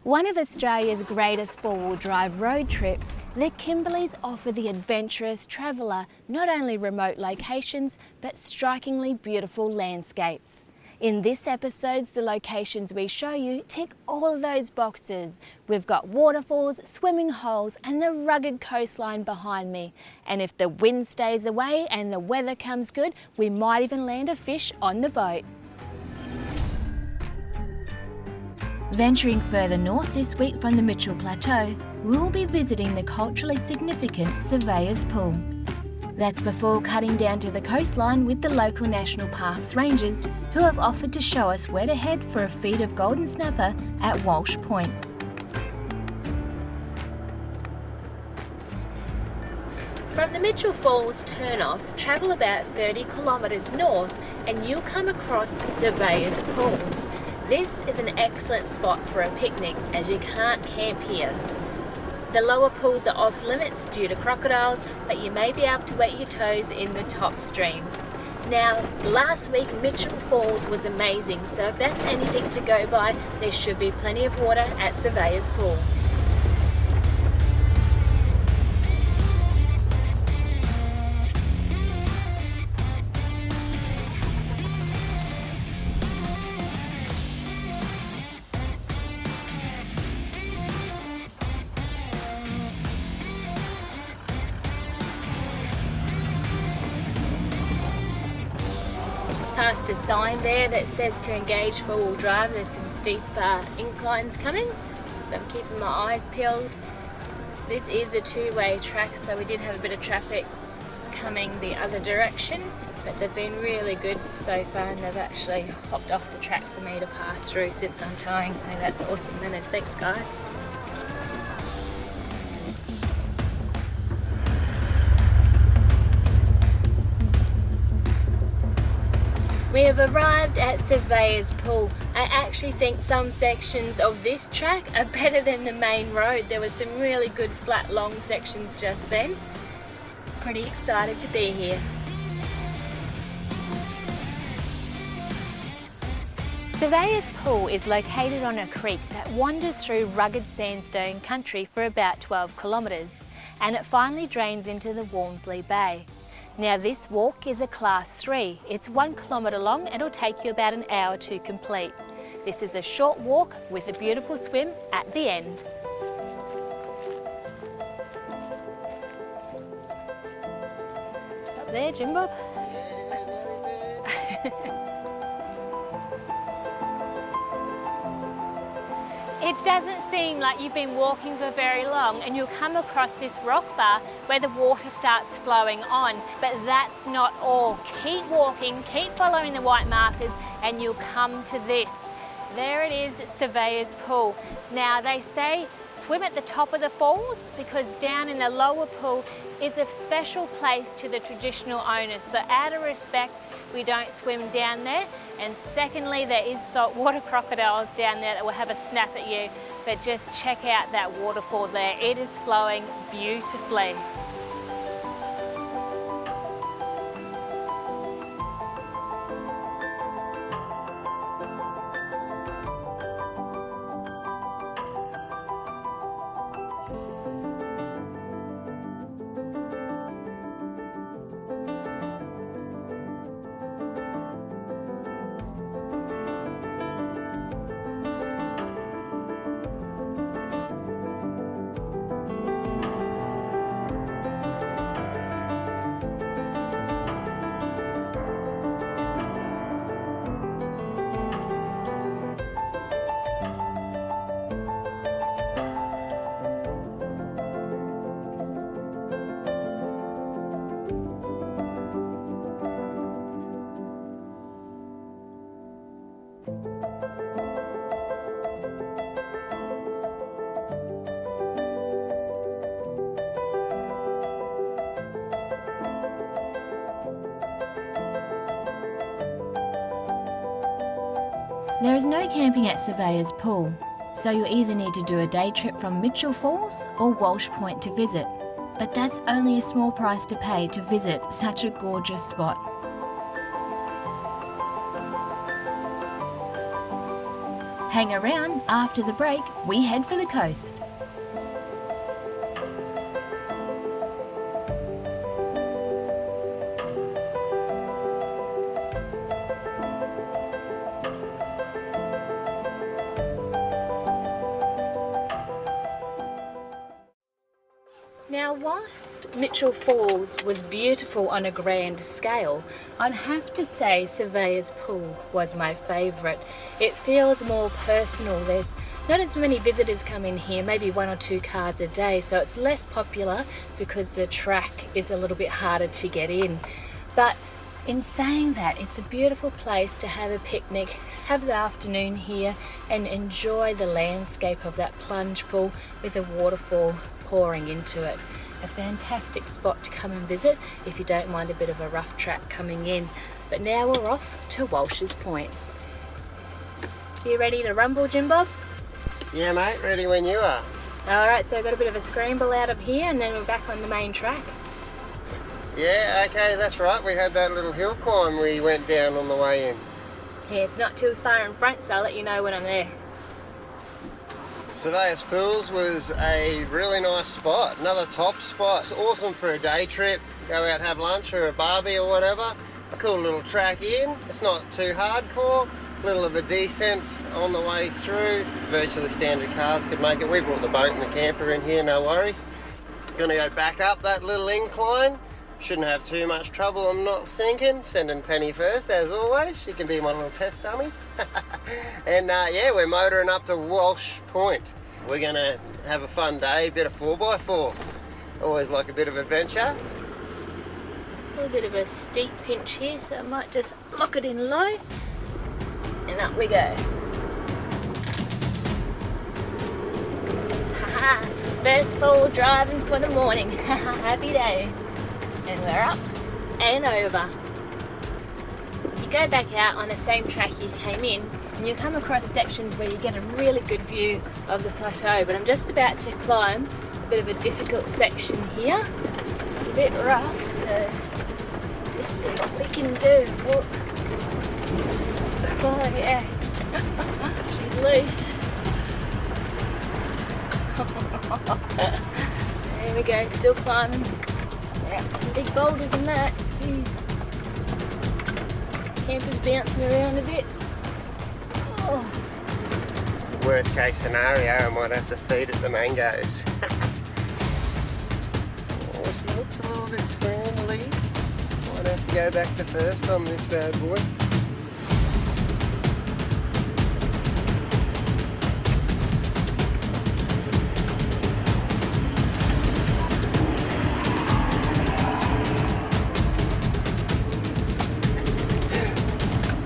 One of Australia's greatest four-wheel drive road trips, the Kimberleys offer the adventurous traveller not only remote locations but strikingly beautiful landscapes. In this episode, the locations we show you tick all of those boxes. We've got waterfalls, swimming holes and the rugged coastline behind me. And if the wind stays away and the weather comes good, we might even land a fish on the boat. Venturing further north this week from the Mitchell Plateau, we'll be visiting the culturally significant Surveyors Pool. That's before cutting down to the coastline with the local National Parks Rangers, who have offered to show us where to head for a feed of golden snapper at Walsh Point. From the Mitchell Falls turn-off, travel about 30 kilometres north and you'll come across Surveyors Pool. This is an excellent spot for a picnic as you can't camp here. The lower pools are off limits due to crocodiles, but you may be able to wet your toes in the top stream. Now, last week Mitchell Falls was amazing, so if that's anything to go by, there should be plenty of water at Surveyors Pool. Past a sign there that says to engage four-wheel drive. There's some steep inclines coming, so I'm keeping my eyes peeled. This is a two-way track, so we did have a bit of traffic coming the other direction, but they've been really good so far and they've actually hopped off the track for me to pass through since I'm towing, so that's awesome. Manners, thanks guys. We have arrived at Surveyors Pool. I actually think some sections of this track are better than the main road. There were some really good flat long sections just then. Pretty excited to be here. Surveyors Pool is located on a creek that wanders through rugged sandstone country for about 12 kilometres and it finally drains into the Walmsley Bay. Now this walk is a class 3. It's 1 kilometre long and it'll take you about an hour to complete. This is a short walk with a beautiful swim at the end. Stop there, Jim Bob. It doesn't seem like you've been walking for very long and you'll come across this rock bar where the water starts flowing on, but that's not all. Keep walking, keep following the white markers and you'll come to this. There it is, Surveyors Pool. Now they say swim at the top of the falls because down in the lower pool is a special place to the traditional owners. So out of respect, we don't swim down there. And secondly, there is saltwater crocodiles down there that will have a snap at you. But just check out that waterfall there. It is flowing beautifully. There is no camping at Surveyors Pool, so you'll either need to do a day trip from Mitchell Falls or Walsh Point to visit, but that's only a small price to pay to visit such a gorgeous spot. Hang around, after the break, we head for the coast. Now, whilst Mitchell Falls was beautiful on a grand scale, I'd have to say Surveyors Pool was my favourite. It feels more personal. There's not as many visitors come in here, maybe 1 or 2 cars a day, so it's less popular because the track is a little bit harder to get in. But in saying that, it's a beautiful place to have a picnic, have the afternoon here and enjoy the landscape of that plunge pool with a waterfall pouring into it. A fantastic spot to come and visit if you don't mind a bit of a rough track coming in. But now we're off to Walsh's Point. You ready to rumble, Jim Bob? Yeah mate, ready when you are. Alright, so I've got a bit of a scramble out of here and then we're back on the main track. Yeah, okay, that's right. We had that little hill climb we went down on the way in. Yeah, it's not too far in front, so I'll let you know when I'm there. Surveyors Pools was a really nice spot, another top spot. It's awesome for a day trip, go out have lunch or a barbie or whatever. A cool little track in, it's not too hardcore, little of a descent on the way through. Virtually standard cars could make it. We brought the boat and the camper in here, no worries. Gonna go back up that little incline. Shouldn't have too much trouble, I'm not thinking. Sending Penny first, as always. She can be my little test dummy. And yeah, we're motoring up to Walsh Point. We're gonna have a fun day, a bit of 4x4. Always like a bit of adventure. A little bit of a steep pinch here, so I might just lock it in low. And up we go. Haha, first full driving for the morning. Happy days. And we're up and over. You go back out on the same track you came in and you come across sections where you get a really good view of the plateau, but I'm just about to climb a bit of a difficult section here. It's a bit rough, so just see what we can do. Oh yeah, she's loose. There we go, still climbing. Yeah, some big boulders in that, jeez. Camper's bouncing around a bit. Oh. Worst case scenario, I might have to feed it the mangoes. Oh, she looks a little bit scrambly. Might have to go back to first on this bad boy.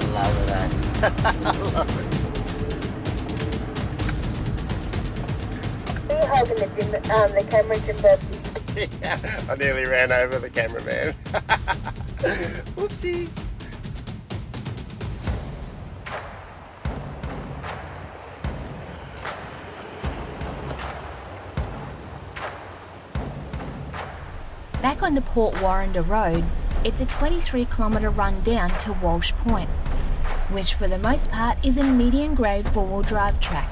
I love it. You're holding the camera to Yeah, I nearly ran over the cameraman. Whoopsie. Back on the Port Warrender road, it's a 23-kilometre run down to Walsh Point, which for the most part is a medium grade 4-wheel drive track.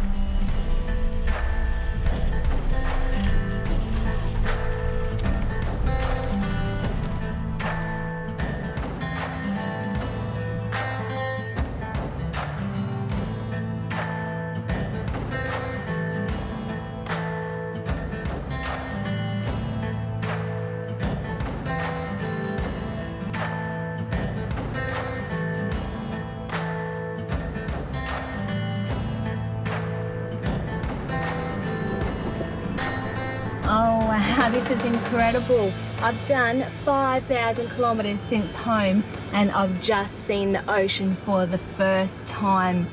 Oh wow, this is incredible. I've done 5,000 kilometres since home and I've just seen the ocean for the first time.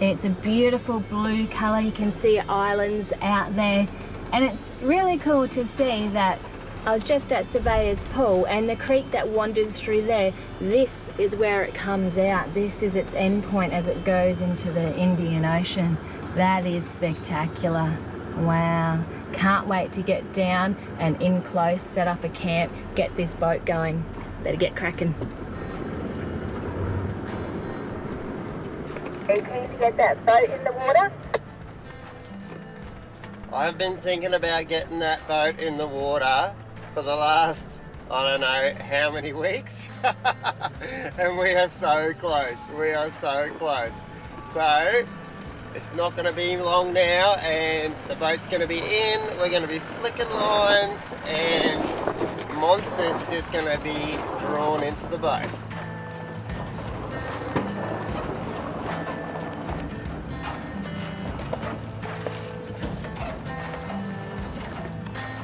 It's a beautiful blue colour, you can see islands out there, and it's really cool to see that I was just at Surveyors Pool and the creek that wanders through there, this is where it comes out. This is its end point as it goes into the Indian Ocean. That is spectacular. Wow. Can't wait to get down and in close, set up a camp, get this boat going. Better get cracking. Are you keen to get that boat in the water? I've been thinking about getting that boat in the water for the last, I don't know how many weeks. And we are so close. We are so close. So it's not going to be long now and the boat's going to be in. We're going to be flicking lines and monsters are just going to be drawn into the boat.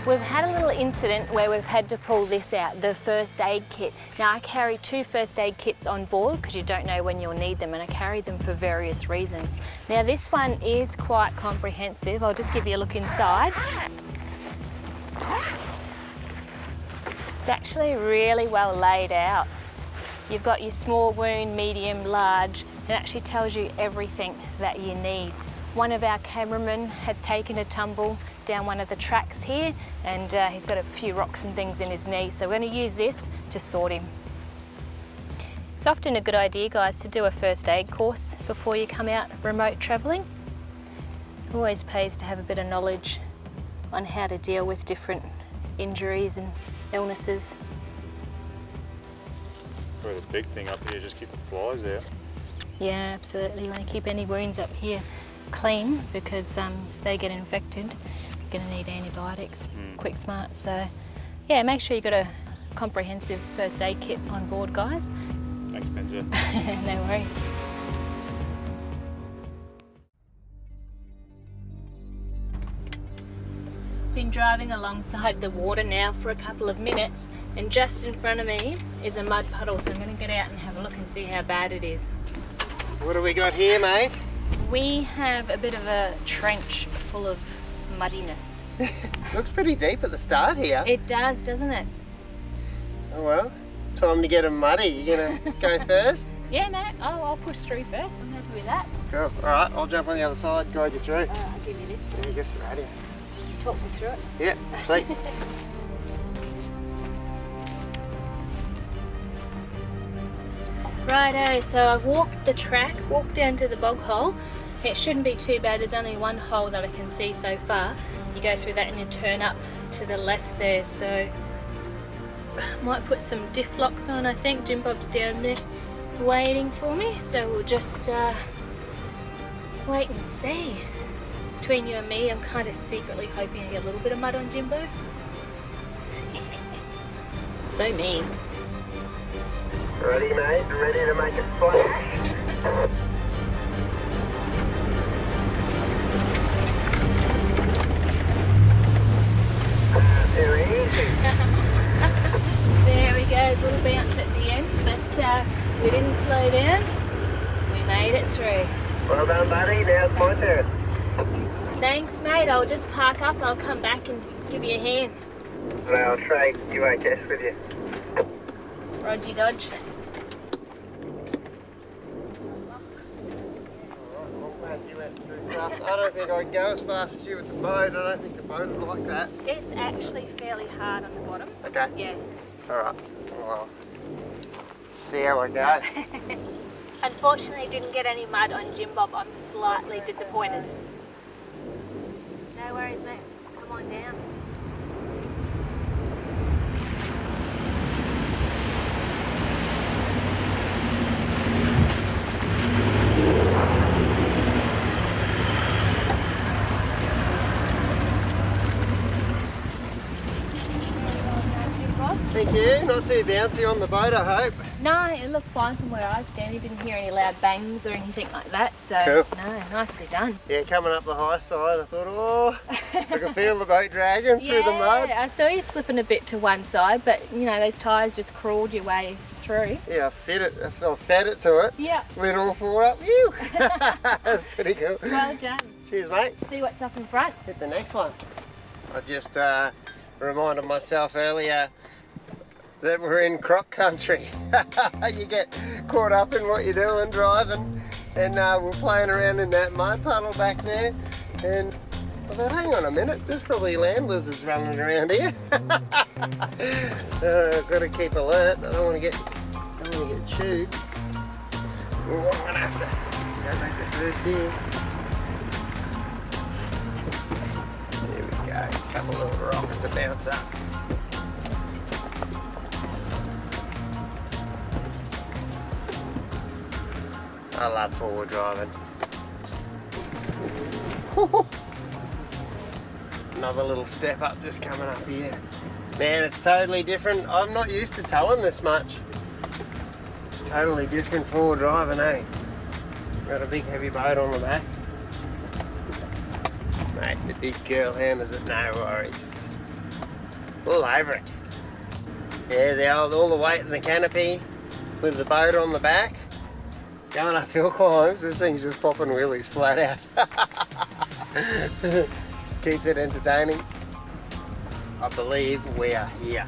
We've had a little incident where we've had to pull this out, the first aid kit. Now I carry 2 first aid kits on board because you don't know when you'll need them, and I carry them for various reasons. Now this one is quite comprehensive. I'll just give you a look inside. It's actually really well laid out. You've got your small wound, medium, large. It actually tells you everything that you need. One of our cameramen has taken a tumble down one of the tracks here, and he's got a few rocks and things in his knee, so we're going to use this to sort him. It's often a good idea, guys, to do a first aid course before you come out remote travelling. It always pays to have a bit of knowledge on how to deal with different injuries and illnesses. Probably the big thing up here, just keep the flies out. Yeah, absolutely. You want to keep any wounds up here clean, because if they get infected, you're going to need antibiotics quick smart. So yeah, make sure you've got a comprehensive first aid kit on board, guys. Thanks, Benja. No worries. Been driving alongside the water now for a couple of minutes, and just in front of me is a mud puddle, so I'm going to get out and have a look and see how bad it is. What do we got here, mate? We have a bit of a trench full of muddiness. Looks pretty deep at the start here. It does, doesn't it? Oh well, time to get them muddy. You gonna go first? Yeah, mate. I'll push through first. I'm happy with that. Cool. Alright, I'll jump on the other side, guide you through. I'll give you this. There you go, radio. Talk me through it. Yeah, sweet. Righto, so I've walked the track, walked down to the bog hole. It shouldn't be too bad, there's only one hole that I can see so far. You go through that and you turn up to the left there, so might put some diff locks on, I think. Jim Bob's down there waiting for me, so we'll just wait and see. Between you and me, I'm kind of secretly hoping I get a little bit of mud on Jimbo. So mean. Ready, mate? Ready to make a splash? Very easy. There we go, a little bounce at the end, but we didn't slow down. We made it through. Well done, buddy. Now it's my turn. Thanks, mate. I'll just park up. I'll come back and give you a hand. No, I'll trade UHS with you. Roger dodge. I don't think I'd go as fast as you with the boat. I don't think the boat would like that. It's actually fairly hard on the bottom. Okay. Yeah. Alright. Well, see how I go. Unfortunately, didn't get any mud on Jim Bob. I'm slightly disappointed. No worries, mate. Come on down. Thank you. Not too bouncy on the boat, I hope. No, it looked fine from where I was standing. Didn't hear any loud bangs or anything like that. So, Cool. no, nicely done. Yeah, coming up the high side, I thought, oh, I can feel the boat dragging through the mud. I saw you slipping a bit to one side, but you know, those tyres just crawled your way through. Yeah, I fed it to it. Yeah. Lit all four up. Phew. That's pretty cool. Well done. Cheers, mate. See what's up in front. Hit the next one. I just reminded myself earlier that we're in croc country. You get caught up in what you're doing driving, and we're playing around in that mud puddle back there, and I thought, hang on a minute, there's probably land lizards running around here. I've got to keep alert. I don't want to get chewed. Oh, I'm gonna have to Go back to first gear. There we go. A couple little rocks to bounce up. I love forward driving. Another little step up just coming up here. Man, it's totally different. I'm not used to towing this much. It's totally different forward driving, eh? Got a big heavy boat on the back. Mate, the big girl handles it, no worries. All over it. Yeah, all the weight in the canopy with the boat on the back. Going up hill climbs, this thing's just popping wheelies flat out. Keeps it entertaining. I believe we are here.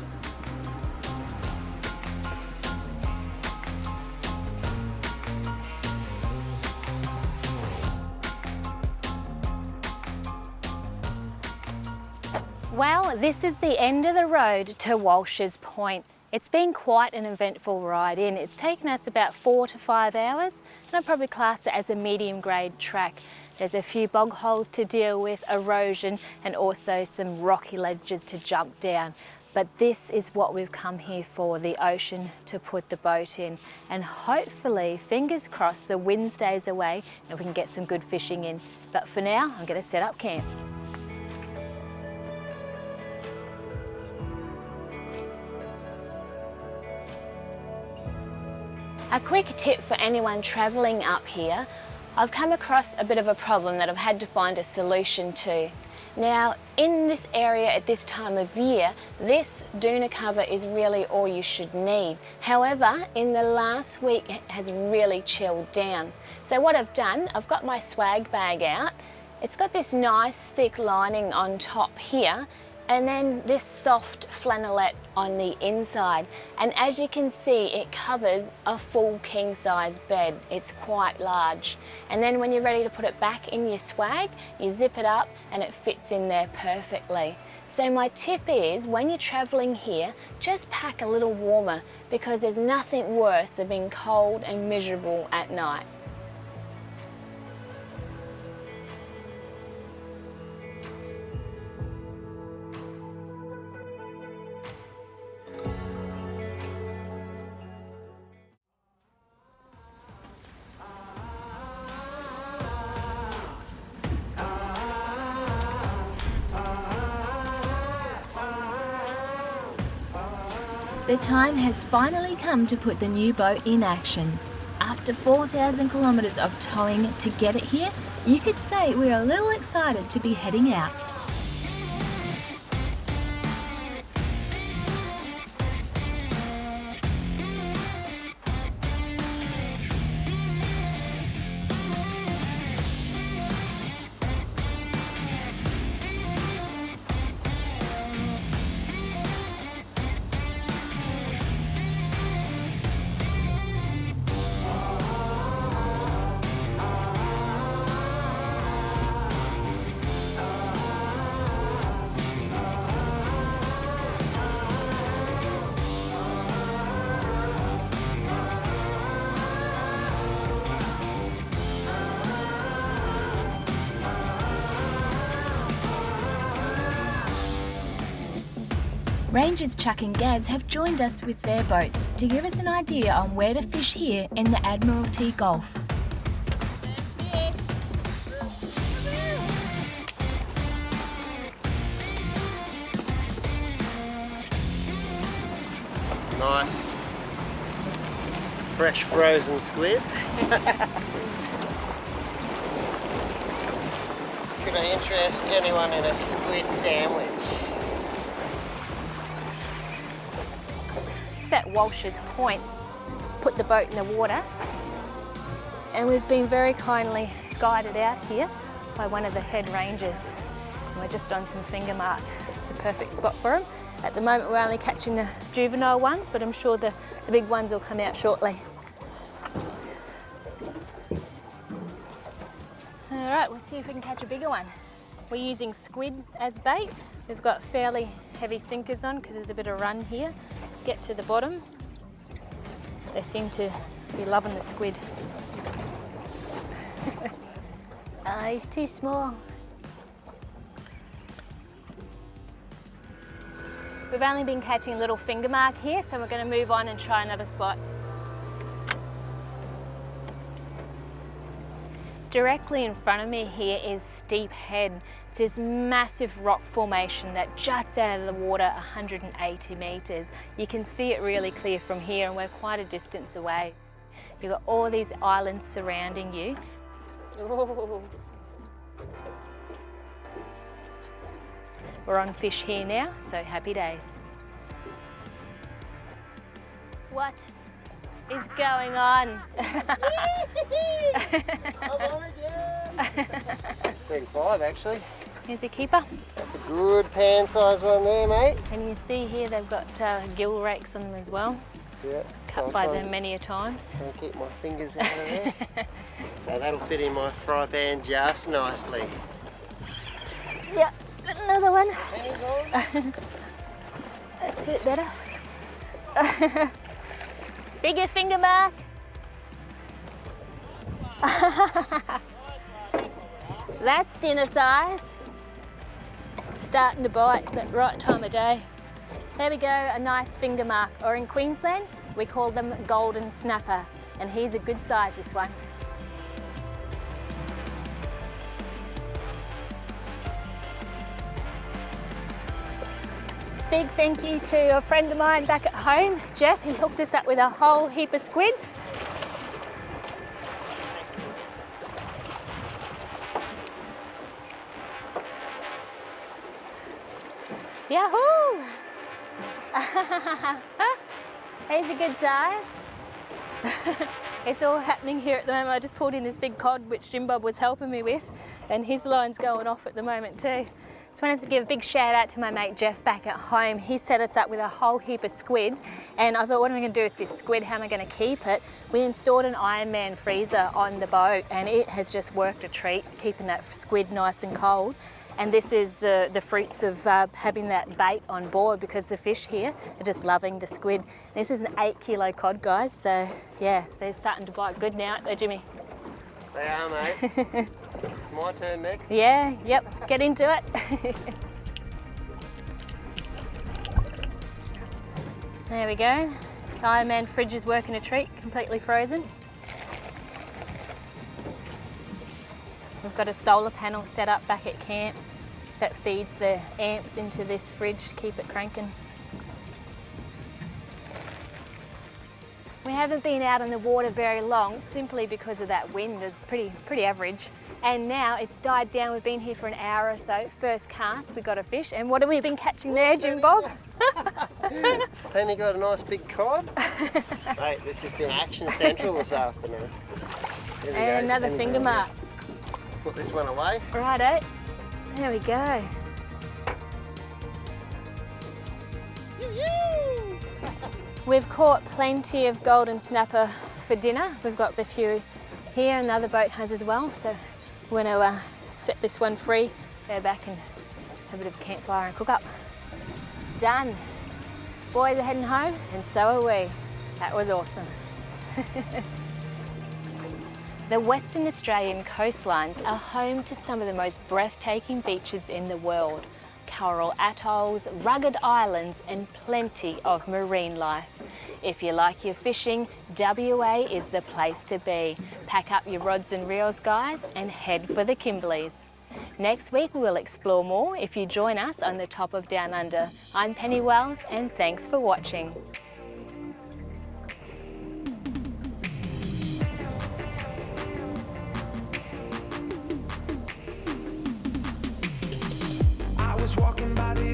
Well, this is the end of the road to Walsh's Point. It's been quite an eventful ride in. It's taken us about 4 to 5 hours, and I'd probably class it as a medium grade track. There's a few bog holes to deal with, erosion, and also some rocky ledges to jump down. But this is what we've come here for, the ocean to put the boat in. And hopefully, fingers crossed, the wind stays away and we can get some good fishing in. But for now, I'm going to set up camp. A quick tip for anyone travelling up here, I've come across a bit of a problem that I've had to find a solution to. Now, in this area at this time of year, this doona cover is really all you should need. However, in the last week, it has really chilled down. So what I've done, I've got my swag bag out. It's got this nice thick lining on top here, and then this soft flannelette on the inside. And as you can see, it covers a full king-size bed. It's quite large. And then when you're ready to put it back in your swag, you zip it up and it fits in there perfectly. So my tip is, when you're traveling here, just pack a little warmer, because there's nothing worse than being cold and miserable at night. The time has finally come to put the new boat in action. After 4,000 kilometres of towing to get it here, you could say we're a little excited to be heading out. Rangers Chuck and Gaz have joined us with their boats to give us an idea on where to fish here in the Admiralty Gulf. Nice, fresh frozen squid. Could I interest anyone in a squid sandwich? It's at Walsh's Point. Put the boat in the water, and we've been very kindly guided out here by one of the head rangers. And we're just on some finger mark. It's a perfect spot for them. At the moment we're only catching the juvenile ones, but I'm sure the big ones will come out shortly. All right, we'll see if we can catch a bigger one. We're using squid as bait. We've got fairly heavy sinkers on because there's a bit of run here. Get to the bottom. They seem to be loving the squid. He's too small. We've only been catching a little finger mark here, so we're going to move on and try another spot. Directly in front of me here is Steep Head. It's this massive rock formation that juts out of the water 180 metres. You can see it really clear from here, and we're quite a distance away. You've got all these islands surrounding you. Ooh. We're on fish here now, so happy days. What is going on? I'm on again. 35 actually. Here's a keeper. That's a good pan size one there, mate. And you see here they've got gill rakes on them as well. Yeah. Cut by them many a times. I'll keep my fingers out of there. So that'll fit in my fry pan just nicely. Yeah, got another one. Pennies on. That's a bit better. Bigger finger mark. That's dinner size. Starting to bite, but right time of day. There we go, a nice finger mark. Or in Queensland, we call them golden snapper. And here's a good size, this one. Big thank you to a friend of mine back at home, Jeff. He hooked us up with a whole heap of squid. Yahoo! He's a good size. It's all happening here at the moment. I just pulled in this big cod which Jim Bob was helping me with, and his line's going off at the moment too. Just wanted to give a big shout out to my mate Jeff back at home. He set us up with a whole heap of squid, and I thought, what am I going to do with this squid? How am I going to keep it? We installed an Ironman freezer on the boat, and it has just worked a treat, keeping that squid nice and cold. And this is the fruits of having that bait on board, because the fish here are just loving the squid. This is an 8 kilo cod, guys, so yeah, they're starting to bite good now, aren't they, Jimmy? They are, mate. It's my turn next. Yeah, yep, get into it. There we go. The Ironman fridge is working a treat, completely frozen. We've got a solar panel set up back at camp that feeds the amps into this fridge to keep it cranking. We haven't been out on the water very long simply because of that wind. It's pretty average. And now it's died down. We've been here for an hour or so. First cast, we got a fish. And what have we been catching there, Jim Bob? Penny got a nice big cod. Mate, this has been action central this afternoon. And another finger mark. Put this one away. Righto. There we go. We've caught plenty of golden snapper for dinner. We've got a few here, and the other boat has as well. So we're going to set this one free, go back and have a bit of a campfire and cook up. Done. Boys are heading home, and so are we. That was awesome. The Western Australian coastlines are home to some of the most breathtaking beaches in the world. Coral atolls, rugged islands and plenty of marine life. If you like your fishing, WA is the place to be. Pack up your rods and reels, guys, and head for the Kimberleys. Next week we'll explore more if you join us on the top of Down Under. I'm Penny Wells, and thanks for watching. Walking by the